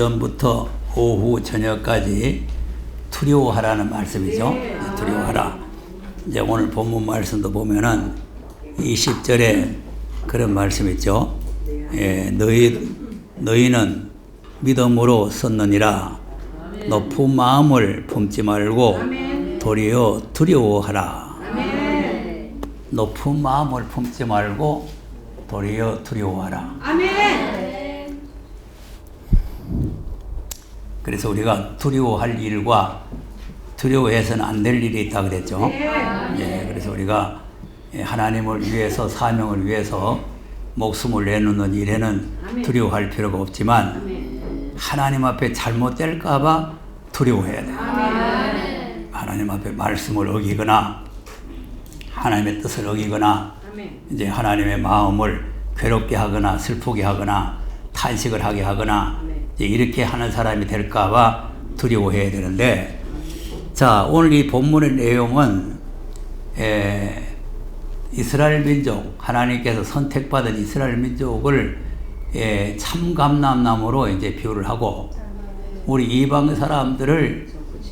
오전부터 오후 저녁까지 두려워하라는 말씀이죠. 두려워하라. 이제 오늘 본문 말씀도 보면은 20절에 그런 말씀 있죠. 너희는 믿음으로 섰느니라. 높은 마음을 품지 말고 도리어 두려워하라. 높은 마음을 품지 말고 도리어 두려워하라. 그래서 우리가 두려워할 일과 두려워해서는 안 될 일이 있다 그랬죠. 그래서 우리가 하나님을 위해서 사명을 위해서 목숨을 내놓는 일에는 두려워할 필요가 없지만 하나님 앞에 잘못될까 봐 두려워해야 돼요. 하나님 앞에 말씀을 어기거나 하나님의 뜻을 어기거나 이제 하나님의 마음을 괴롭게 하거나 슬프게 하거나 탄식을 하게 하거나 이제 이렇게 하는 사람이 될까 봐 두려워해야 되는데, 자, 오늘 이 본문의 내용은 이스라엘 민족, 하나님께서 선택받은 이스라엘 민족을 참감람나무로 이제 비유를 하고, 우리 이방 사람들을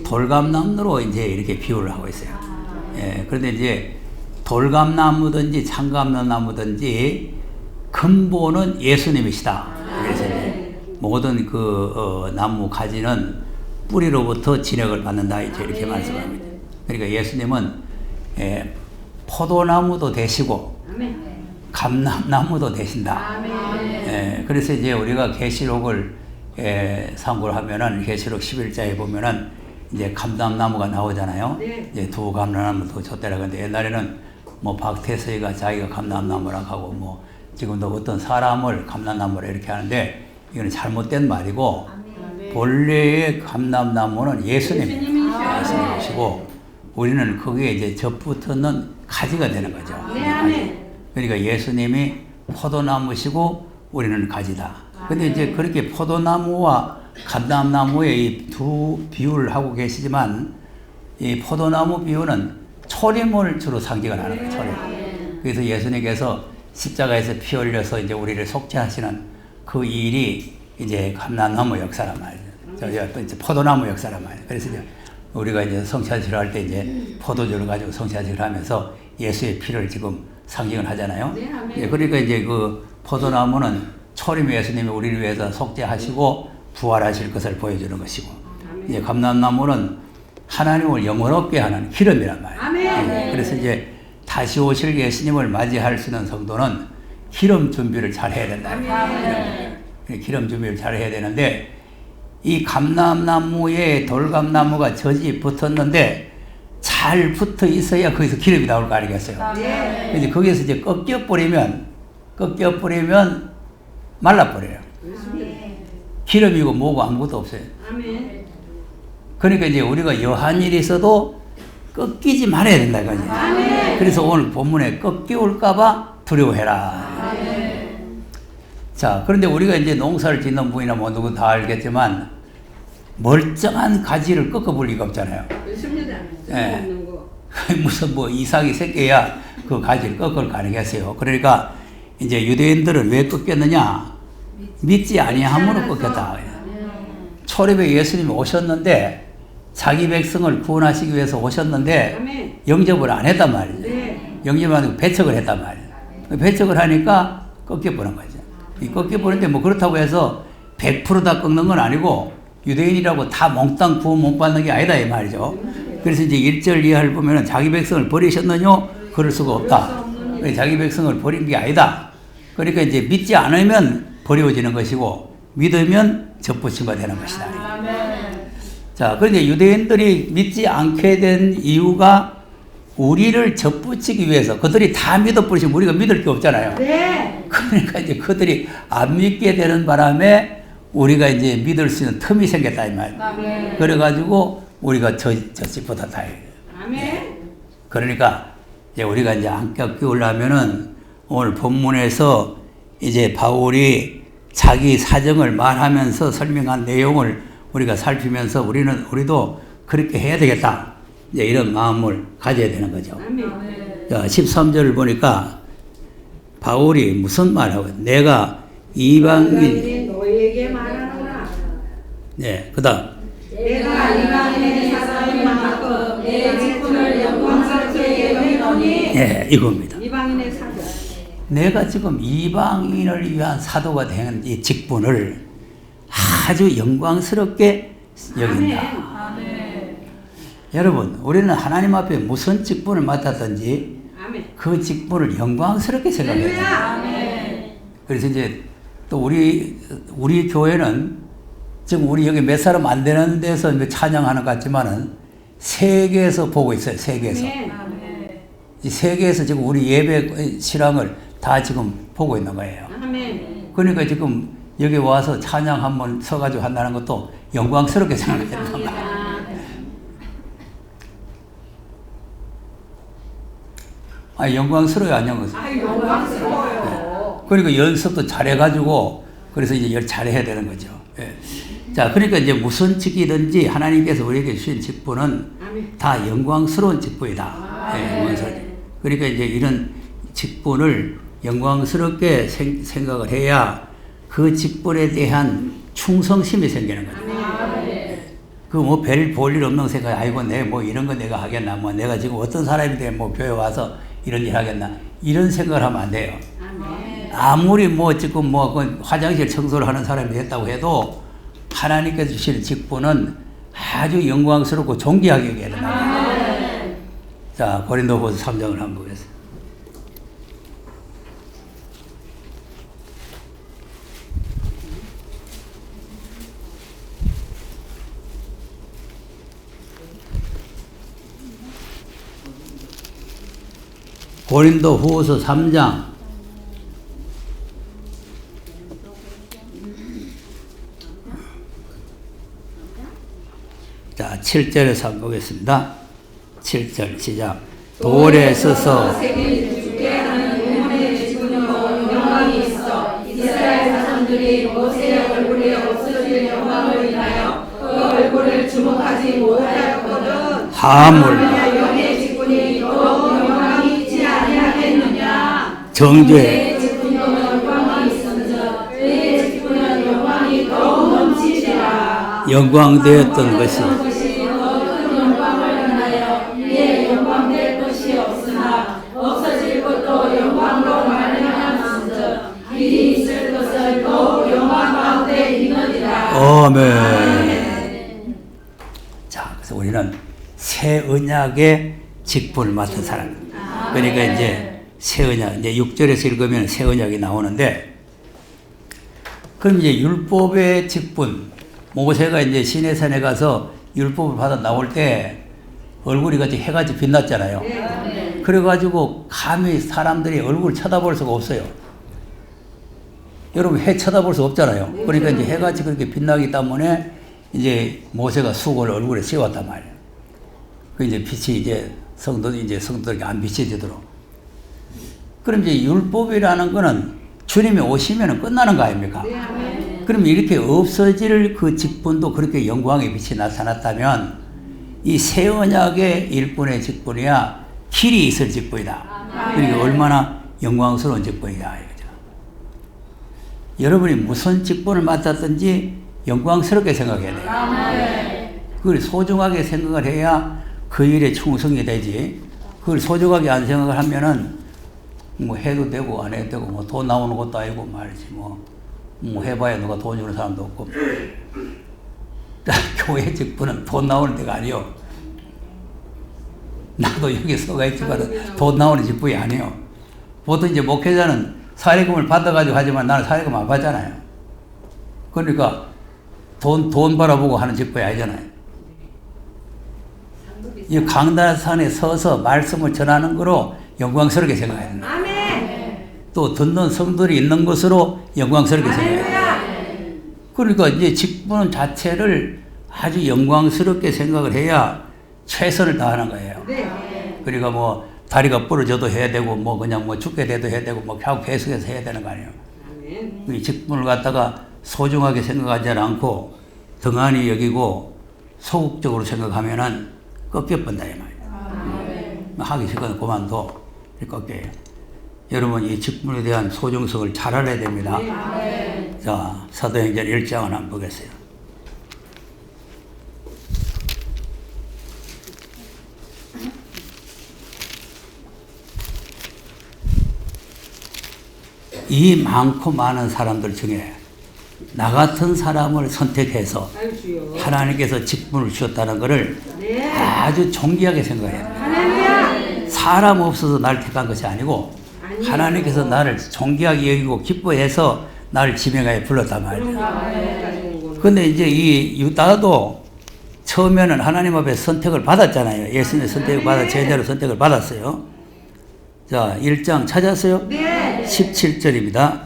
돌감나무로 이제 이렇게 비유를 하고 있어요. 그런데 이제 돌감나무든지 참감나무든지 근본은 예수님이시다. 그래서 이제 모든 나무 가지는 뿌리로부터 진액을 받는다. 이렇게 말씀합니다. 그러니까 예수님은 포도나무도 되시고 감람나무도 되신다. 그래서 이제 우리가 계시록을 참고를 하면은 계시록 11장에 보면은 이제 감람나무가 나오잖아요. 이제 두 감람나무도 줬다라고 하는데, 옛날에는 뭐 박태서이가 자기가 감람나무라고 하고 뭐 지금도 어떤 사람을 감람나무라 이렇게 하는데, 이거는 잘못된 말이고 본래의 감람나무는 예수님이시고 우리는 거기에 이제 젖붙는 가지가 되는 거죠. 그러니까 예수님이 포도나무시고 우리는 가지다. 근데 이제 그렇게 포도나무와 감람나무의 이 두 비유를 하고 계시지만, 이 포도나무 비유는 초림을 주로 상징을 하는 거예요. 초림. 그래서 예수님께서 십자가에서 피 흘려서 이제 우리를 속죄하시는 그 일이 이제 감람나무 역사란 말이에요. 이제 포도나무 역사란 말이에요. 그래서 이제 우리가 이제 성찬식을 할 때 이제 포도주를 가지고 성찬식을 하면서 예수의 피를 지금 상징을 하잖아요. 그러니까 이제 그 포도나무는 초림 예수님이 우리를 위해서 속죄하시고 부활하실 것을 보여주는 것이고, 이제 감람나무는 하나님을 영원롭게 하는 기름이란 말이에요. 그래서 이제 다시 오실 예수님을 맞이할 수 있는 성도는 기름 준비를 잘 해야 된다. 기름 준비를 잘 해야 되는데, 이 감람나무에 돌감나무가 젖이 붙었는데 잘 붙어 있어야 거기서 기름이 나올 거 아니겠어요? 근데 거기에서 이제 꺾여버리면 말라버려요. 기름이고 뭐고 아무것도 없어요. 그러니까 이제 우리가 여한 일이 있어도 꺾이지 말아야 된다 이거지. 그래서 오늘 본문에 꺾여올까봐 두려워해라. 자, 그런데 우리가 이제 농사를 짓는 분이나 뭐 누구 다 알겠지만 멀쩡한 가지를 꺾어볼 리가 없잖아요. 무슨 뭐 이삭이 새끼야 그 가지를 꺾을 거 아니겠어요. 그러니까 이제 유대인들은 왜 꺾였느냐? 믿지 아니함으로 꺾였다. 초림에 예수님이 오셨는데 자기 백성을 구원하시기 위해서 오셨는데 영접을 안 했단 말이죠. 영접을 안 하고 배척을 했단 말이에요. 배척을 하니까 꺾여버린 거죠. 꺾여버리는데 뭐 그렇다고 해서 100% 다 꺾는 건 아니고 유대인이라고 다 몽땅 구원 못 받는 게 아니다 이 말이죠. 그래서 이제 1절 이하를 보면은 자기 백성을 버리셨느냐? 그럴 수가 없다. 자기 백성을 버린 게 아니다. 그러니까 이제 믿지 않으면 버려지는 것이고 믿으면 접붙임이 되는 것이다. 자, 그런데 유대인들이 믿지 않게 된 이유가 우리를 접붙이기 위해서, 그들이 다 믿어버리시면 우리가 믿을 게 없잖아요. 그러니까 이제 그들이 안 믿게 되는 바람에 우리가 이제 믿을 수 있는 틈이 생겼다 이 말이에요. 그래가지고 우리가 젖보다 다행이에요. 그러니까 이제 우리가 이제 안 꺾이려면은 오늘 본문에서 이제 바울이 자기 사정을 말하면서 설명한 내용을 우리가 살피면서 우리도 그렇게 해야 되겠다. 이제 이런 마음을 가져야 되는 거죠. 자, 13절을 보니까 바울이 무슨 말하고, 내가 이방인 너희에게 말하노라. 네, 그 다음. 내가 이방인의 사사인 만큼 내 직분을 영광스럽게 여기노니. 네, 이겁니다. 이방인의 사도. 내가 지금 이방인을 위한 사도가 된 이 직분을 아주 영광스럽게 여긴다. 아멘. 여러분, 우리는 하나님 앞에 무슨 직분을 맡았든지 아멘. 그 직분을 영광스럽게 생각해야 된다. 아멘. 그래서 이제 또 우리 교회는 지금 우리 여기 몇 사람 안 되는 데서 찬양하는 것 같지만은 세계에서 보고 있어요. 세계에서. 아멘. 이 세계에서 지금 우리 예배 실황을 다 지금 보고 있는 거예요. 아멘. 그러니까 지금 여기 와서 찬양 한번 서가지고 한다는 것도 영광스럽게 생각해야 된다. 아, 영광스러워요, 안 영광스러워요? 영광스러워요. 네. 그러니까 연습도 잘해가지고 그래서 이제 잘해야 되는 거죠. 예. 자, 그러니까 이제 무슨 직이든지 하나님께서 우리에게 주신 직분은 아멘. 다 영광스러운 직분이다. 예, 영광스러운. 그러니까 이제 이런 직분을 영광스럽게 생각을 해야 그 직분에 대한 충성심이 생기는 거죠. 그 뭐 별 볼 일 없는 생각, 아이고 내 뭐 이런 거 내가 하겠나, 뭐 내가 지금 어떤 사람인데 뭐 교회 와서 이런 일 하겠나, 이런 생각을 하면 안 돼요. 아멘. 아무리 뭐 지금 뭐 그 화장실 청소를 하는 사람이 됐다고 해도 하나님께서 주시는 직분은 아주 영광스럽고 존귀하게 여겨야 된다. 자, 고린도후서 3장을 한번 보겠습니다. 고린도후서 3장 자, 7절에서 한번 보겠습니다. 7절 시작. 돌에 서서 주께 하는 응원의 직분으로 영광이 있어 이스라엘 자손들이 모세의 얼굴에 없어질 영광을 인하여 그 얼굴을 주목하지 못하였거든. 하물 영의 직분이 더욱 영광이 있지 아니하겠느냐. 정죄 직분도 영광이 있은즉 그의 직분은 영광이 더욱 넘치리라. 영광되었던 것이 없어질 것도 영광으로 말미암았은즉 미리 있을 것은 더욱 영광 가운데 있느니라. 아멘. 자, 그래서 우리는 새 언약의 직분을 맡은 사람. 그러니까 이제 새 언약, 이제 6절에서 읽으면 새 언약이 나오는데, 그럼 이제 율법의 직분, 모세가 이제 시내산에 가서 율법을 받아 나올 때 얼굴이 같이 해같이 빛났잖아요. 그래가지고 감히 사람들이 얼굴을 쳐다볼 수가 없어요. 여러분 해 쳐다볼 수 없잖아요. 그러니까 이제 해같이 그렇게 빛나기 때문에 이제 모세가 수건을 얼굴에 씌웠단 말이에요. 그 이제 빛이 이제 성도들에게 안 비춰지도록. 그럼 이제 율법이라는 거는 주님이 오시면 끝나는 거 아닙니까? 그럼 이렇게 없어질 그 직분도 그렇게 영광의 빛이 나타났다면 이 새 언약의 일분의 직분이야 길이 있을 직분이다. 그러니까 얼마나 영광스러운 직분이다. 이거죠. 여러분이 무슨 직분을 맡았든지 영광스럽게 생각해야 돼요. 그걸 소중하게 생각을 해야 그 일에 충성이 되지. 그걸 소중하게 안 생각을 하면은 뭐 해도 되고 안 해도 되고 뭐 돈 나오는 것도 아니고 말이지 뭐 해봐야 누가 돈 주는 사람도 없고. 교회 직분은 돈 나오는 데가 아니요. 나도 여기 서가 있지만 돈 나오는 직분이 아니요. 보통 이제 목회자는 사례금을 받아가지고 하지만 나는 사례금 안 받잖아요. 그러니까 돈 바라보고 하는 직분이 아니잖아요. 이 강단산에 서서 말씀을 전하는 거로 영광스럽게 생각해야 된다. 또 듣는 성들이 있는 것으로 영광스럽게 생각해야 된다. 그러니까 이제 직분 자체를 아주 영광스럽게 생각을 해야 최선을 다하는 거예요. 그러니까 뭐 다리가 부러져도 해야 되고 뭐 그냥 뭐 죽게 돼도 해야 되고 뭐 계속해서 해야 되는 거 아니에요. 이 직분을 갖다가 소중하게 생각하지 않고 등한히 여기고 소극적으로 생각하면은 꺾여본다 이 말이에요. 하기 싫거든 그만둬. 꺾여요. 여러분 이 직분에 대한 소중성을 잘 알아야 됩니다. 자, 사도행전 1장을 한번 보겠어요. 이 많고 많은 사람들 중에 나 같은 사람을 선택해서 하나님께서 직분을 주셨다는 것을 아주 존귀하게 생각해야 돼요. 사람 없어서 나를 택한 것이 아니고 하나님께서 나를 존귀하게 여기고 기뻐해서 나를 지명하에 불렀단 말이에요. 그런데 이제 이 유다도 처음에는 하나님 앞에 선택을 받았잖아요. 예수님의 선택을 받아 제자로 선택을 받았어요. 자, 1장 찾았어요? 네. 17절입니다.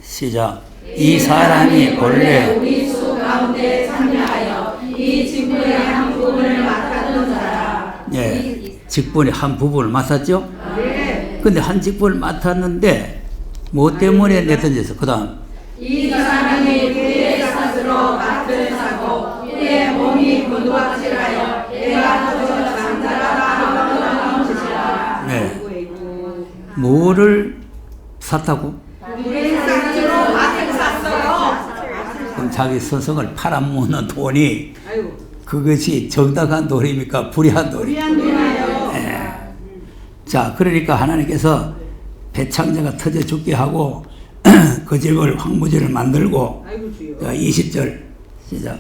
시작. 이 사람이 본래 우리 수 가운데 참여하여 이 직분의 한 부분을 맡았던 자라. 예, 직분의 한 부분을 맡았죠? 네. 근데 한 직분을 맡았는데 뭐 때문에 내던졌어? 그 다음 이 사람이 그의 사스로 맡을 사고 그의 몸이 곤두박질하여 내가 더 장자라라 하고 나오시라. 네. 뭐를 샀다고? 그의 사스로 맡을 샀어요. 그럼 자기 스승을 팔아먹는 돈이 그것이 정당한 돈입니까? 불의한 돈입니까? 네. 자, 그러니까 하나님께서 배창자가 터져 죽게 하고 그 집을 황무지를 만들고 20절 시작.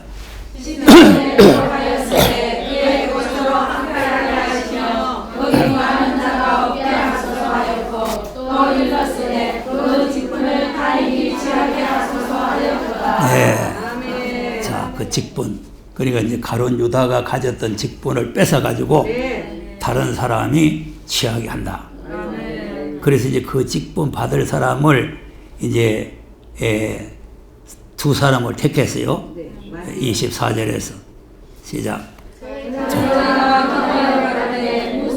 그의 곳으로 항가하게 하시며 거기 많은 자가 없게 하소서 하였고 또 일렀으되 그 직분을 다행히 취하게 하소서 하였도다. 네. 자, 그 직분. 그러니까 이제 가룟 유다가 가졌던 직분을 뺏어가지고 다른 사람이 취하게 한다. 그래서 이제 그 직분 받을 사람을 이제 두 사람을 택했어요. 24절에서 시작. 두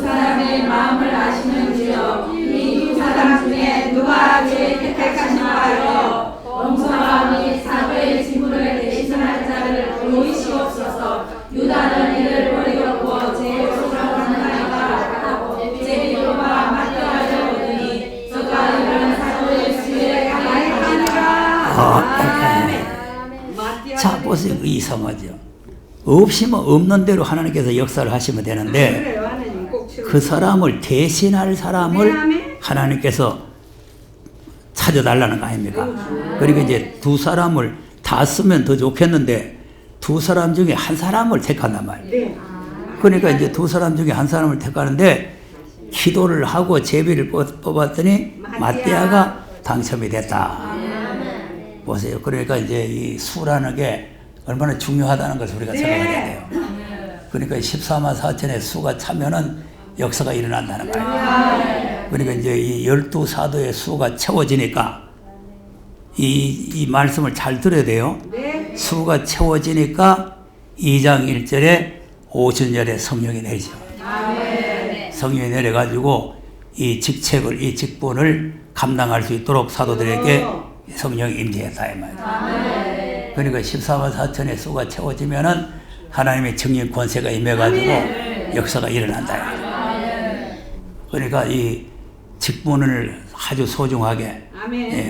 사람의 마음을 아시는 주여 이 두 사람 중에 누가 제일 택하시나요? 범사함이 사도의 직분을 대신할 자를 보이시옵소서. 유다는 이를 버리었고 제 소상을 하나가 제비도와 맡겨하려 오더니 저가 이런 사도의 수에 가하니라. 자, 보세요. 이상하죠. 없이면 없는 대로 하나님께서 역사를 하시면 되는데 그 사람을 대신할 사람을 하나님께서 찾아달라는 거 아닙니까? 그러니까 이제 두 사람을 다 쓰면 더 좋겠는데 두 사람 중에 한 사람을 택한단 말이에요. 그러니까 이제 두 사람 중에 한 사람을 택하는데 기도를 하고 제비를 뽑았더니 마띠아가 당첨이 됐다. 보세요. 그러니까 이제 이 수라는 게 얼마나 중요하다는 것을 우리가 생각해야 돼요. 그러니까 14만 4천의 수가 차면은 역사가 일어난다는 거예요. 그러니까 이제 이 12사도의 수가 채워지니까 이 말씀을 잘 들어야 돼요. 수가 채워지니까 2장 1절에 오순절에 성령이 내리죠. 성령이 내려가지고 이 직책을, 이 직분을 감당할 수 있도록 사도들에게 성령이 임재했다 이 말이에요. 그러니까 14만 4천의 수가 채워지면은 하나님의 증인 권세가 임해가지고 역사가 일어난다 이 말이에요. 그러니까 이 직분을 아주 소중하게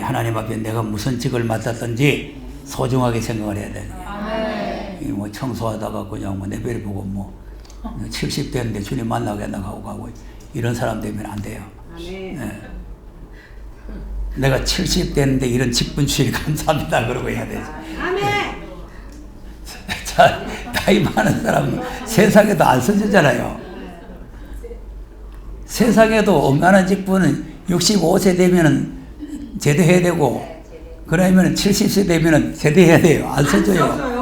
하나님 앞에 내가 무슨 직을 맡았든지 소중하게 생각을 해야 되는 거예요. 뭐 청소하다가 그냥 뭐 내배를 보고 뭐 70 됐는데 주님 만나겠나 하고 이런 사람 되면 안 돼요. 네. 내가 70 됐는데 이런 직분 주시니 감사합니다 그러고 해야 되지. 자, 나이 많은 사람은 세상에도 안 써주잖아요. 세상에도 엄간한 직분은 65세 되면은 제대해야 되고 그러면 70세 되면은 제대해야 돼요. 안 써줘요.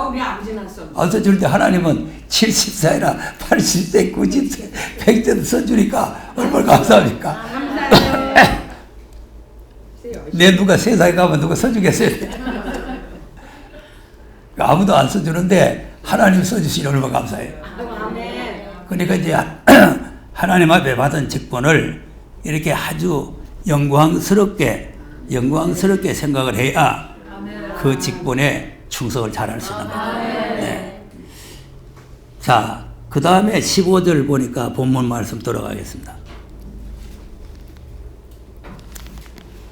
안 써주는데 하나님은 70세나 80세, 90세, 100세도 써주니까 얼마나 감사합니까? 내 누가 세상에 가면 누가 써주겠어요? 아무도 안 써주는데 하나님 써주시니 얼마나 감사해요. 그러니까 이제 하나님 앞에 받은 직분을 이렇게 아주 영광스럽게 생각을 해야 그 직분에 충성을 잘할 수 있는 거예요. 네. 자, 그 다음에 15절 보니까 본문 말씀 들어가겠습니다.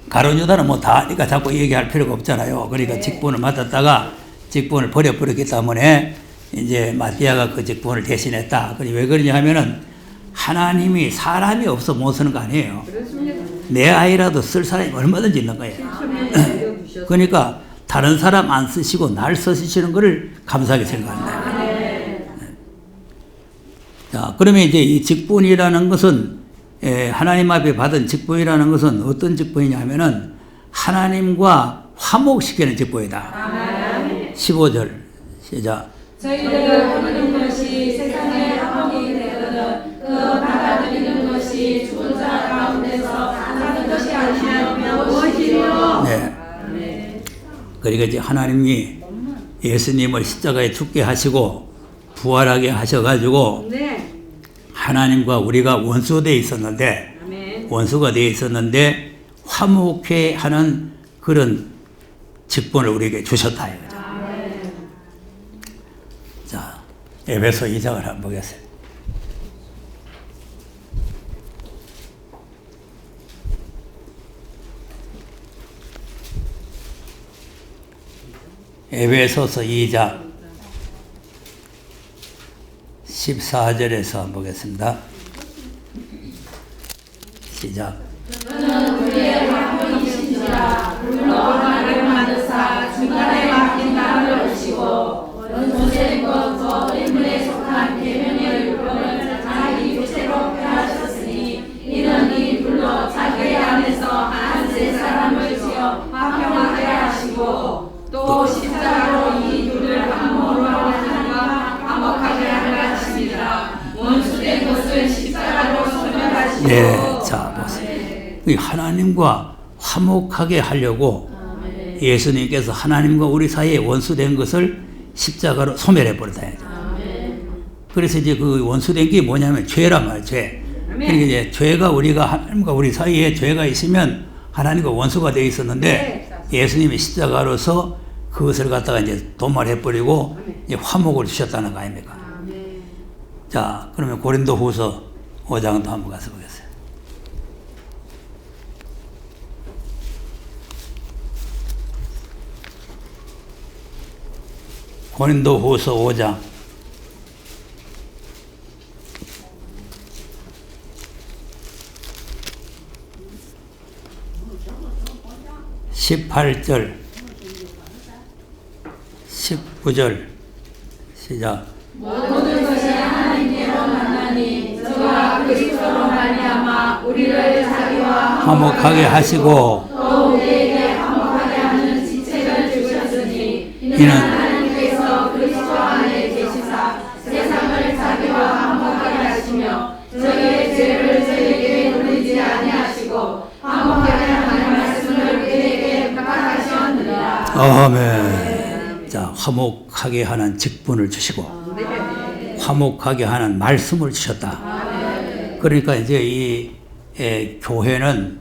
가룟 유다는 뭐 다 하니까 자꾸 얘기할 필요가 없잖아요. 그러니까 직분을 맡았다가 직분을 버려버렸기 때문에 이제 마띠아가 그 직분을 대신했다. 왜 그러냐 하면은 하나님이 사람이 없어 못 쓰는 거 아니에요. 내 아이라도 쓸 사람이 얼마든지 있는 거예요. 그러니까 다른 사람 안 쓰시고 날 쓰시는 것을 감사하게 생각한다. 자, 그러면 이제 이 직분이라는 것은 하나님 앞에 받은 직분이라는 것은 어떤 직분이냐 하면은 하나님과 화목시키는 직분이다. 15절 시작. 저희를 부르는 것이 세상의 화목이 되거든 그 받아들이는 것이 죽은 자 가운데서 사는 것이 아니면 무엇이요? 네. 그러니까 이제 하나님이 예수님을 십자가에 죽게 하시고 부활하게 하셔가지고 하나님과 우리가 원수되어 있었는데 원수가 되어 있었는데 화목해 하는 그런 직분을 우리에게 주셨다 이거죠. 자, 에베소 2장을 한번 보겠습니다. 에베소서 2장 14절에서 한번 보겠습니다. 시작. 그는 우리의 왕이신지라 물로 나를 만드사 중간에 맡긴 나를 오시고 원수된 것과 인물에 속한 계명의 율법을 자기 육체로 폐하셨으니 이는 이 불로 자기 안에서 한 세 사람을 지어 화평하게 하시고 또 십자가로 이 둘을 한 몸으로 하나님과 화목하게 하려 하십니다. 원수된 것을 십자가로 소멸하시고. 네, 자 보세요. 하나님과 화목하게 하려고 예수님께서 하나님과 우리 사이에 원수된 것을 십자가로 소멸해 버렸다. 그래서 이제 그 원수된 게 뭐냐면 죄란 말이에요. 죄. 그러니까 이제 죄가 우리가 하나님과 우리 사이에 죄가 있으면 하나님과 원수가 되어 있었는데 예수님이 십자가로서 그것을 갖다가 이제 도말해 버리고 이제 화목을 주셨다는 거 아닙니까? 자, 그러면 고린도후서 5장도 한번 가서 보겠어요. 고린도후서 5장 18절 19절 시작. 모든 것이 하나님께로 만나니 저와 그리스도로 말미암아 우리를 자기와 화목하게 하시고 또 우리에게 화목하게 하는 지책을 주셨으니 이는 하나님께서 그리스도 안에 계시사 세상을 자기와 화목하게 하시며 저희의 죄를 저희에게 돌리지 아니하시고 화목하게 하는 말씀을 우리에게 부탁하셨느니라. 아멘. 자, 화목하게 하는 직분을 주시고 화목하게 하는 말씀을 주셨다. 그러니까 이제 이 교회는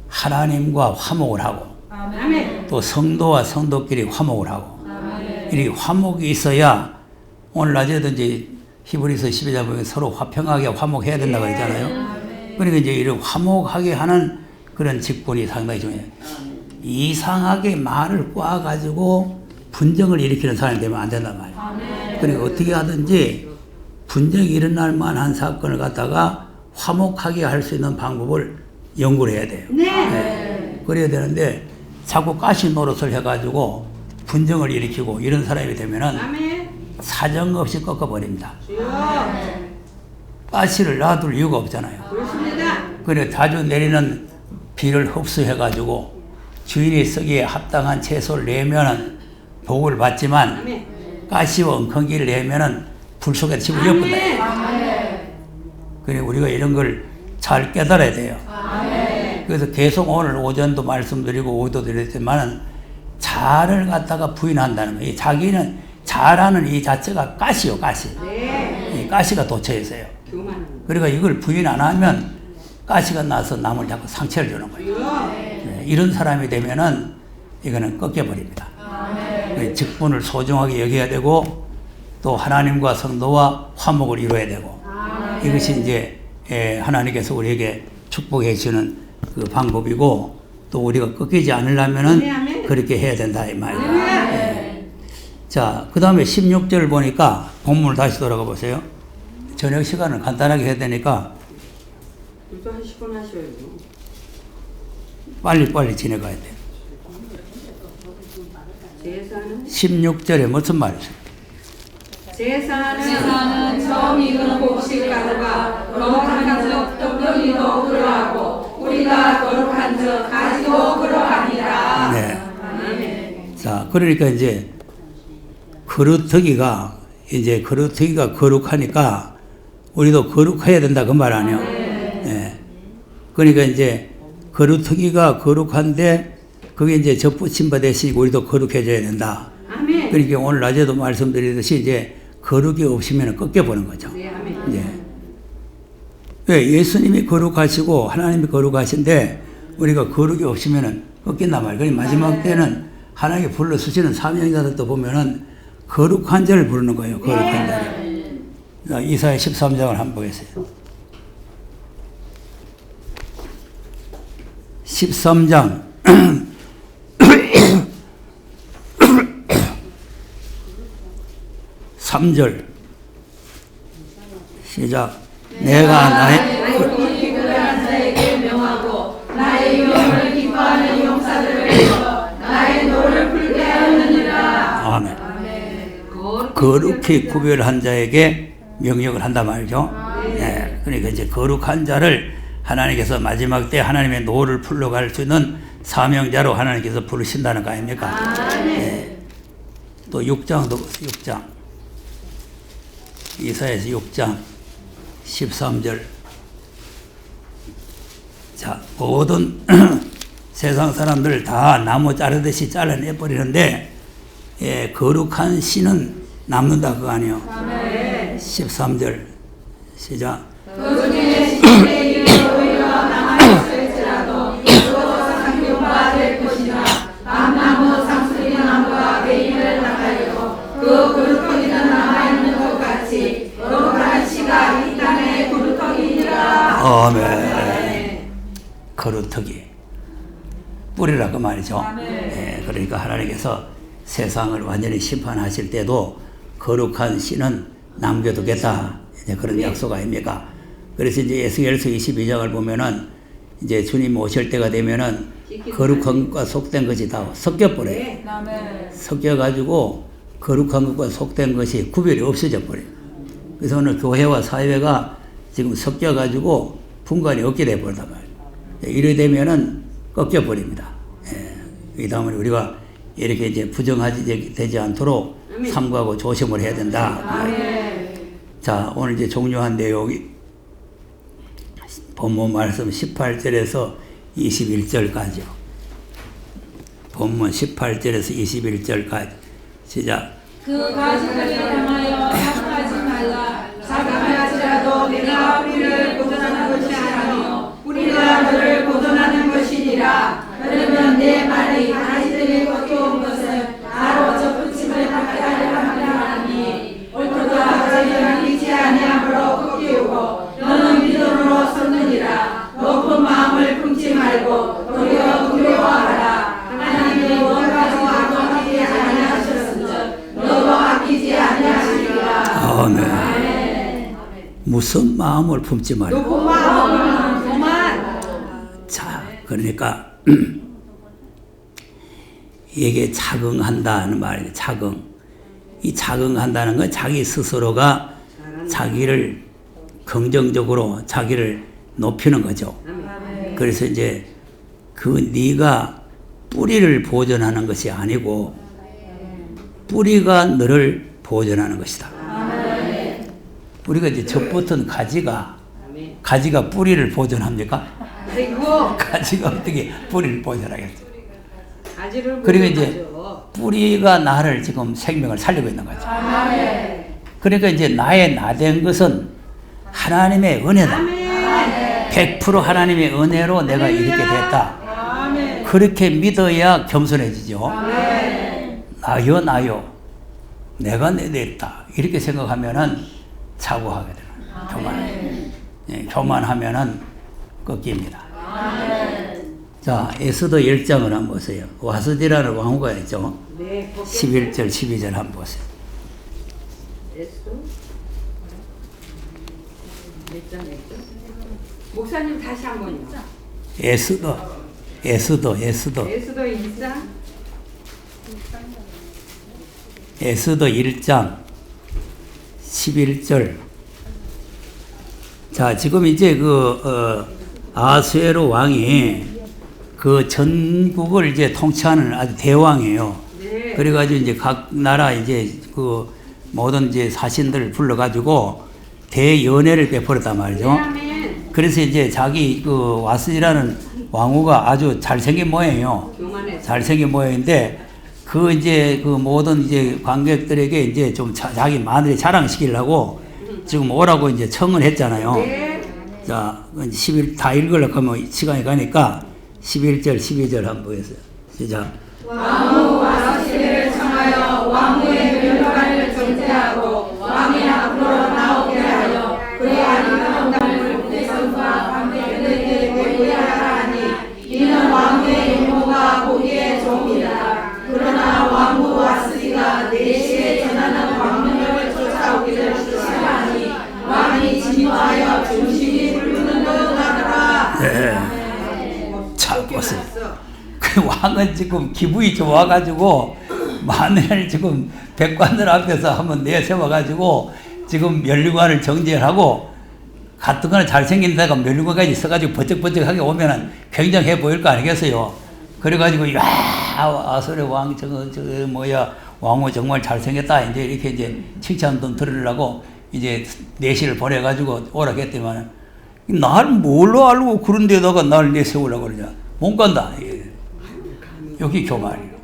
하나님과 화목을 하고 또 성도와 성도끼리 화목을 하고 이렇게 화목이 있어야 오늘 낮에도 이제 히브리서 12장 보면 서로 화평하게 화목해야 된다고 했잖아요. 그러니까 이제 이런 화목하게 하는 그런 직분이 상당히 중요해요. 이상하게 말을 꽈가지고 분쟁을 일으키는 사람이 되면 안 된단 말이에요. 그러니까 어떻게 하든지 분쟁이 일어날 만한 사건을 갖다가 화목하게 할 수 있는 방법을 연구를 해야 돼요. 네. 그래야 되는데 자꾸 가시 노릇을 해가지고 분쟁을 일으키고 이런 사람이 되면은 사정없이 꺾어버립니다. 가시를 놔둘 이유가 없잖아요. 그래 자주 내리는 비를 흡수해가지고 주인이 쓰기에 합당한 채소를 내면은 복을 받지만 가시와 엉겅기를 내면은 불 속에 집어넣는다. 그래 우리가 이런 걸 잘 깨달아야 돼요. 그래서 계속 오늘 오전도 말씀드리고 오후도 드렸지만은 잘을 갖다가 부인한다는 거예요. 자기는 잘하는 이 자체가 가시요, 가시. 이 가시가 돋쳐 있어요. 그러니까 이걸 부인 안 하면 가시가 나서 남을 자꾸 상처를 주는 거예요. 이런 사람이 되면은 이거는 꺾여버립니다. 직분을 소중하게 여겨야 되고 또 하나님과 성도와 화목을 이루어야 되고 이것이 이제 하나님께서 우리에게 축복해 주시는 그 방법이고 또 우리가 꺾이지 않으려면은 그렇게 해야 된다 이 말이에요. 자, 그 다음에 16절 보니까 본문을 다시 돌아가 보세요. 저녁 시간을 간단하게 해야 되니까 그래도 한 10분 하셔야죠. 빨리빨리 지나가야 돼. 제사는 16절에 무슨 말이죠? 제사는 처음 익은 곡식 가루가 거룩한 즉 떡덩이도 그러하고 우리가 거룩한 즉 가지도 그러하니라. 네. 자, 그러니까 이제 그루터기가 거룩하니까 우리도 거룩해야 된다 그 말 아니에요? 네. 그러니까 이제 그루터기가 거룩한데 그게 이제 접붙임 받으시 우리도 거룩해져야 된다. 아멘. 그러니까 오늘 낮에도 말씀드리듯이 이제 거룩이 없으면 꺾여보는 거죠. 네, 아멘. 예. 왜? 예수님이 거룩하시고 하나님이 거룩하신데 우리가 거룩이 없으면 꺾인단 말이에요. 그러니 마지막 때는 하나님이 불러쓰시는 사명자들도 보면은 거룩한 자를 부르는 거예요. 거룩한 자를. 자, 이사야 13장을 한번 보겠어요. 13장 3절 시작. 내가 나의 기쁘한 자에게 명하고 나의 명을 기뻐하는 용사들을 위해서 나의 노를 풀게 하느니라. 아멘. 거룩히 구별한 자에게 명령을 한단 말이죠. 네. 그러니까 이제 거룩한 자를 하나님께서 마지막 때 하나님의 노를 풀러갈 수 있는 사명자로 하나님께서 부르신다는 거 아닙니까? 네. 또 6장도 6장 이사야서 6장 13절. 자, 모든 세상 사람들 다 나무 자르듯이 잘라내버리는데 예, 거룩한 신은 남는다 그거 아니에요. 13절 시작. 그 중에 신의 일을 오히려 남아있을지라도 그것도 상용받을 것이나 밤나무 상수리 나무가 개인을 나가리고 그 그루터기는 남아있는 것 같이 거룩한 씨가 이 땅에 그루터기니라. 아멘. 거루터기 뿌리라 그 말이죠. 예, 그러니까 하나님께서 세상을 완전히 심판하실 때도 거룩한 씨는 남겨두겠다. 이제 그런 약속 아닙니까? 그래서 이제 에스겔서 22장을 보면은 이제 주님 오실 때가 되면은 거룩한 것과 속된 것이 다 섞여버려요. 섞여가지고 거룩한 것과 속된 것이 구별이 없어져 버려요. 그래서 오늘 교회와 사회가 지금 섞여가지고 분간이 없게 돼버린단 말이에요. 이래 되면은 꺾여버립니다. 예. 이 다음에 우리가 이렇게 이제 부정하지 되지 않도록 삼가하고 조심을 해야 된다. 자, 오늘 이제 종료한 내용이 본문 말씀 18절에서 21절까지요. 본문 18절에서 21절까지. 시작. 그 가지를 향하여 합하지 말라. 자각할지라도 내가 우리를 보존하는 것이 아니요 우리가 너를 보존하는 것이니라. 그러면 내 말이 가지들이 꺾여온 것은 바로 접붙임을 받게 하려 함이라니. 옳도다 저희는 믿지 아니함으로 꺾이고 너는 믿음으로 섰느니라. 높은 마음을 품지 말고 도리어 두려워하라. 하나님이 원가지고 아끼지 아니하셨은즉 너도 아끼지 아니하시리라. 아멘. 무슨 마음을 품지 말고. 높은 마음을 그만. 자, 그러니까 이게 자긍한다는 말이에요. 자긍. 이 자긍한다는 건 자기 스스로가 자기를 긍정적으로 자기를 높이는 거죠. 그래서 이제 그 네가 뿌리를 보존하는 것이 아니고 뿌리가 너를 보존하는 것이다. 우리가 이제 젖붙은 가지가 뿌리를 보존합니까? 가지가 어떻게 뿌리를 보존하겠어요? 그리고 이제 뿌리가 나를 지금 생명을 살리고 있는 거죠. 그러니까 이제 나의 나된 것은 하나님의 은혜다. 100% 하나님의 은혜로 내가 이렇게 됐다. 그렇게 믿어야 겸손해지죠. 나요. 내가 내됐다. 이렇게 생각하면은 자고하게 되는 교만. 예, 교만하면은 꺾입니다. 자, 에스더 1장을 한번 보세요. 와스디라는 왕후가 있죠. 11절, 12절 한번 보세요. 목사님 다시 한 번요. 에스더 에스더 에스더 1장 에스더 1장 11절. 자, 지금 이제 아수에로 왕이 그 전국을 이제 통치하는 아주 대왕이에요. 네. 그래가지고 이제 각 나라 이제 그 모든 이제 사신들을 불러가지고 대연회를 베풀었단 말이죠. 아멘. 그래서 이제 자기 그 와스지라는 왕후가 아주 잘생긴 모양이에요. 교만해서 잘생긴 모양인데 그 이제 그 모든 이제 관객들에게 이제 좀 자기 마늘에 자랑시키려고 지금 오라고 이제 청을 했잖아요. 네. 자, 11, 다 읽으려고 하면 시간이 가니까 11절, 12절 한번 보겠어요. 시작. 왕후 와스티를 청하여 왕후의 멸관을 정죄하고 왕이 앞으로 나오게 하여 그의 아름다운 담을 국대성과 관객들에게 보이게 하라 하니 이는 왕후의 용모가 보기에 좋습니다. 그러나 왕후 와스티가 내시에 전하는 왕명을 쫓아오기를 싫어하니 왕이 진노하여 중심이 불르는 것 같더라. 네. 자, 보세요. 그 왕은 지금 기분이 좋아가지고 마늘을 지금 백관들 앞에서 한번 내세워가지고 지금 멸류관을 정제하고 같은 거는 잘생긴 데가 멸류관까지 있어가지고 번쩍번쩍하게 오면은 굉장해 보일 거 아니겠어요? 그래가지고 야 아소리 왕 왕후 정말 잘생겼다 이제 이렇게 이제 칭찬 좀 들으려고 이제 내시를 보내가지고 오라고 했더니만 날 뭘로 알고 그런 데다가 날 내세우려고 그러냐 못 간다. 여기 교만이에요.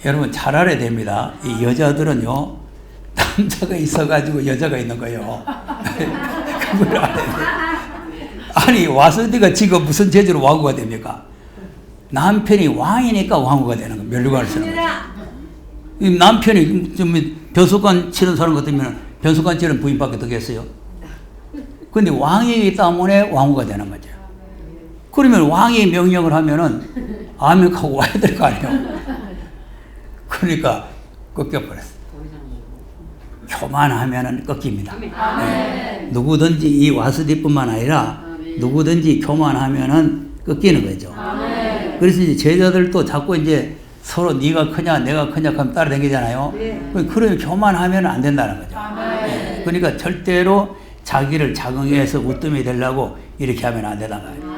여러분 잘 알아야 됩니다. 이 여자들은요 남자가 있어가지고 여자가 있는 거예요. 그걸 알아야 돼요. 아니 와스디가 지금 무슨 재주로 왕후가 됩니까? 남편이 왕이니까 왕후가 되는 거예요. 멸류관을 쓰는 거예요. 이 남편이 좀 변속관 치는 사람 같으면 변속관 치는 부인밖에 더겠어요. 근데 왕이기 때문에 왕후가 되는 거죠. 그러면 왕이 명령을 하면은 아멘하고 와야 될 거 아니에요. 그러니까 꺾여버렸어요. 교만하면은 꺾입니다. 네. 누구든지 이 와스디뿐만 아니라 누구든지 교만하면은 꺾이는 거죠. 그래서 이제 제자들도 자꾸 이제 서로 네가 크냐 내가 크냐 하면 따라다니잖아요. 그러면 교만하면 안 된다는 거죠. 네. 그러니까 절대로 자기를 자긍해서 우뜸이 되려고 이렇게 하면 안 된다는 거예요.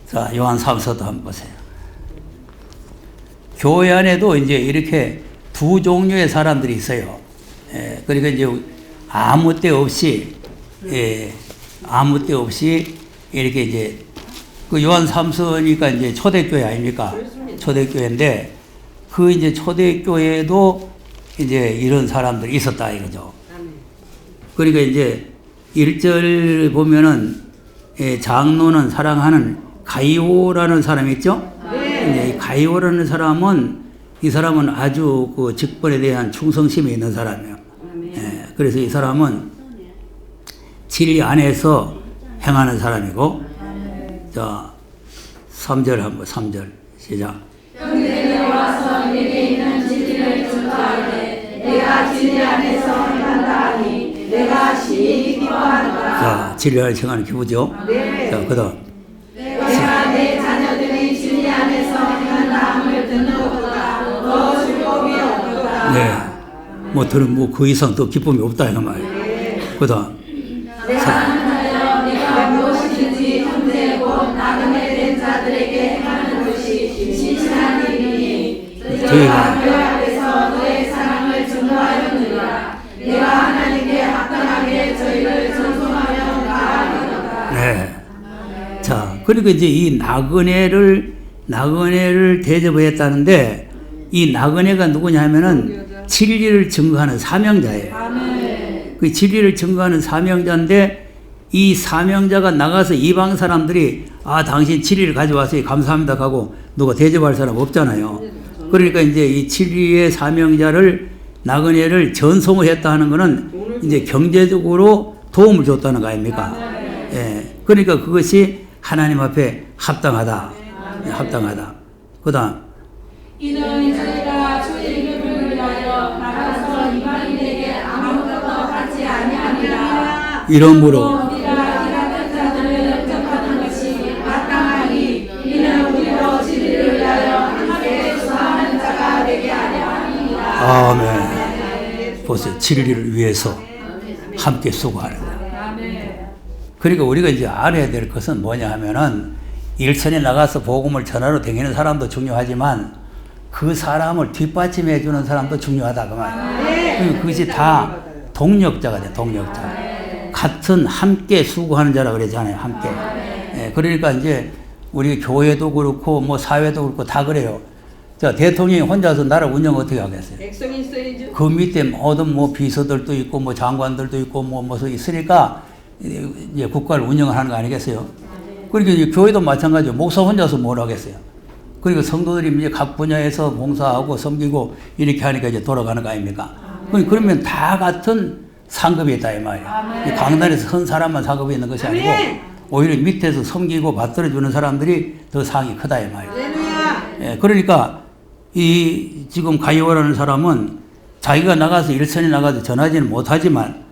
자, 요한 3서도 한번 보세요. 교회 안에도 이제 이렇게 두 종류의 사람들이 있어요. 그러니까 이제 아무 때 없이, 아무 때 없이 이렇게 이제 그 요한 3서니까 이제 초대교회 아닙니까? 초대교회인데 그 이제 초대교회에도 이제 이런 사람들이 있었다 이거죠. 그러니까 이제 1절 보면은 장로는 사랑하는 가이오라는 사람이 있죠? 네. 가이오라는 사람은 이 사람은 아주 그 직분에 대한 충성심이 있는 사람이에요. 그래서 이 사람은 진리 안에서 행하는 사람이고, 자, 3절 한번 3절 시작. 형제들이 와서 내게 있는 진리를 전파하되 내가 진리 안에서 행한다 하니 내가 심히 기뻐하노라. 자, 진리 안에서 행하는 기쁘죠? 네. 자, 그 다음. 내가 내 자녀들이 진리 안에서 행한다함을 듣는 것보다 더 즐거움이 없도다. 네. 뭐, 들은 뭐, 그 이상 더 기쁨이 없다, 이거 말이에요. 그 다음. 내가 하여 네가 무엇이든지 형제 곧 나그네 된 자들에게 행하는 것이 신실한 일이니 너희가 교회 앞에서 너의 사랑을 증거하였느니라. 내가 하나님께 합당하게 저희를 전송하며 나아가노라. 네. 자, 그러니까 이제 이 나그네를 대접했다는데 이 나그네가 누구냐 하면은 진리를 증거하는 사명자예요. 그 진리를 증거하는 사명자인데 이 사명자가 나가서 이방 사람들이 아, 당신 진리를 가져와서 감사합니다 하고 누가 대접할 사람 없잖아요. 그러니까 이제 이 진리의 사명자를 나그네를 전송을 했다 하는 거는 이제 경제적으로 도움을 줬다는 거 아닙니까? 예. 그러니까 그것이 하나님 앞에 합당하다. 합당하다. 그 다음. 이는 저희가 주의 이름을 위하여 나가서 이방인에게 아무것도 받지 아니하니라. 이러므로 네가 이방인 자들을 영접하는 것이 아멘. 보세요. 진리를 위해서 함께 수고하는 자. 그러니까 우리가 이제 알아야 될 것은 뭐냐 하면은 일선에 나가서 복음을 전하러 다니는 사람도 중요하지만 그 사람을 뒷받침해 주는 사람도 중요하다 그 말이에요. 그것이 다 동력자가 돼. 동력자. 같은 함께 수고하는 자라 그러잖아요. 함께. 예, 그러니까 이제 우리 교회도 그렇고 뭐 사회도 그렇고 다 그래요. 자, 대통령이 혼자서 나라 운영 어떻게 하겠어요? 백성이 있어야죠. 그 밑에 모든 뭐 비서들도 있고 뭐 장관들도 있고 뭐 있으니까 이제 국가를 운영하는 거 아니겠어요? 그러니까 이제 교회도 마찬가지죠. 목사 혼자서 뭘 하겠어요? 그러니까 성도들이 이제 각 분야에서 봉사하고 섬기고 이렇게 하니까 이제 돌아가는 거 아닙니까? 그러면 다 같은 상급이 있다 이 말이에요. 강단에서 선 사람만 상급이 있는 것이 아니고 오히려 밑에서 섬기고 받들어주는 사람들이 더 상이 크다 이 말이에요. 예, 그러니까 이 지금 가이오라는 사람은 자기가 나가서 일선에 나가서 전하지는 못하지만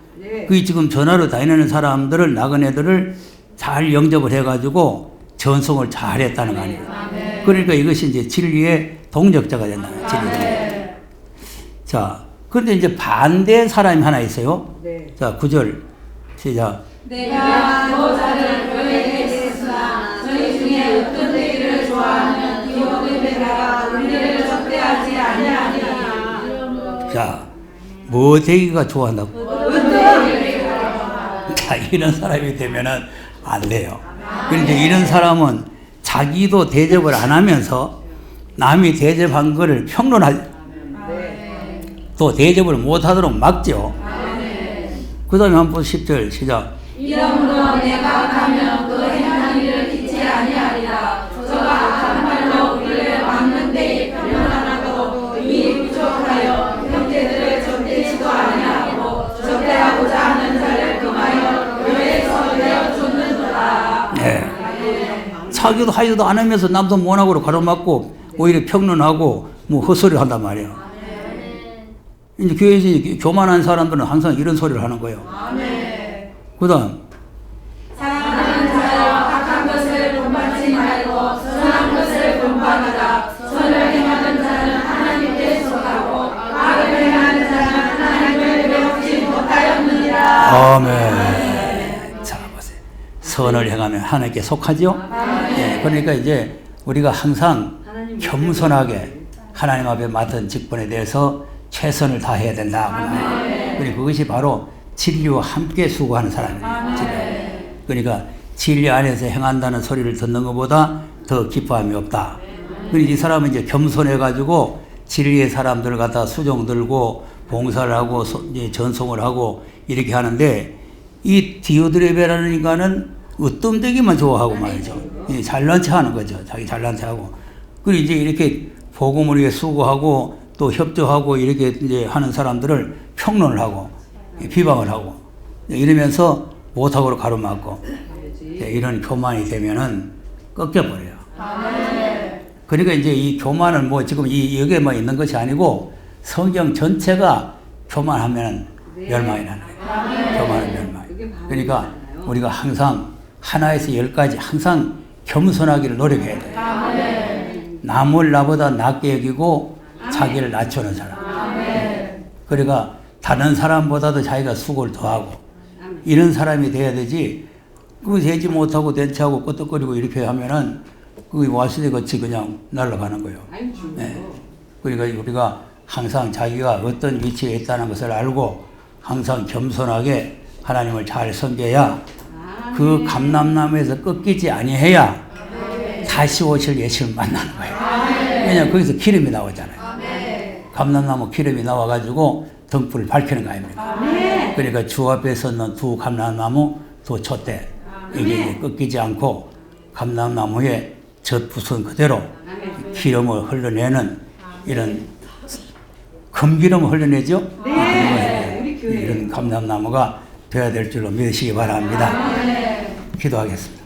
그 지금 전하러 다니는 사람들을 나그네들을 잘 영접을 해가지고 전송을 잘 했다는 거 아니에요. 그러니까 이것이 이제 진리의 동력자가 된다. 진리. 자, 그런데 이제 반대 사람이 하나 있어요. 자, 9절 시작. 내가 보호자를 교회에 있으나 저희 중에 어떤 되기를 좋아하는 디오드레가 우리를 적대하지 아니하리라. 자, 뭐 되기가 좋아한다고? 자, 이런 사람이 되면은 안 돼요. 그런데 이런 사람은 자기도 대접을 안 하면서 남이 대접한 거를 평론하지, 또 대접을 못 하도록 막죠. 그 다음에 한번 10절 시작. 이러므로 내가 가면 그 행한 일을 잊지 아니하리라. 저가 악한 말로 우리를 막는 데에 변론하고 이 부족하여 형제들을 적대지도 아니하고 적대하고자 하는 자를 금하여 교회에서 내어쫓는도다. 네. 자기도 하지도 않으면서 남도 못하고 가로막고 오히려 평론하고 뭐 헛소리를 한단 말이에요. 이제 교회에서 교만한 사람들은 항상 이런 소리를 하는 거예요. 그 다음 사랑하는 자여 악한 것을 본받지 말고 선한 것을 본받아라. 선을 행하는 자는 하나님께 속하고 악을 행하는 자는 하나님을 배우지 못하였느니라. 아멘. 자, 보세요. 선을 행하면 하나님께 속하죠? 네, 그러니까 이제 우리가 항상 겸손하게 하나님 앞에 맡은 직분에 대해서 최선을 다해야 된다. 그리고 그것이 바로 진리와 함께 수고하는 사람입니다. 그러니까 진리 안에서 행한다는 소리를 듣는 것보다 더 기뻐함이 없다. 그러니까 이 사람은 이제 겸손해가지고 진리의 사람들을 갖다 수종 들고 봉사를 하고 이제 전송을 하고 이렇게 하는데 이 디오드레베라는 인간은 으뜸되기만 좋아하고 말이죠. 잘난 체 하는 거죠. 자기 잘난 체 하고. 그리고 이제 이렇게 복음을 위해 수고하고 또 협조하고 이렇게 이제 하는 사람들을 평론을 하고 비방을 하고 이러면서 못하고 가로막고 이런 교만이 되면은 꺾여버려요. 그러니까 이제 이 교만을 뭐 지금 여기에만 있는 것이 아니고 성경 전체가 교만하면 멸망이 나는 거예요. 교만은 멸망. 그러니까 우리가 항상 하나에서 10가지 항상 겸손하기를 노력해야 돼요. 남을 나보다 낮게 여기고 자기를 낮추는 사람. 그러니까 다른 사람보다도 자기가 수고를 더하고 이런 사람이 돼야 되지. 그거 되지 못하고 대체하고 끄떡거리고 이렇게 하면은 그게 와시대 같이 그냥 날아가는 거예요. 네. 그러니까 우리가 항상 자기가 어떤 위치에 있다는 것을 알고 항상 겸손하게 하나님을 잘 섬겨야 그 감람나무에서 꺾이지 아니해야 다시 오실 예수를 만나는 거예요. 왜냐하면 거기서 기름이 나오잖아요. 감람나무 기름이 나와가지고 등불을 밝히는 거 아닙니까? 그러니까 주 앞에 섰는 두 감람나무 두 촛대 이게 꺾이지 않고 감람나무에 젖붓은 그대로 기름을 흘러내는 이런 금기름을 흘러내죠? 이런 감람나무가 되어야 될 줄로 믿으시기 바랍니다. 기도하겠습니다.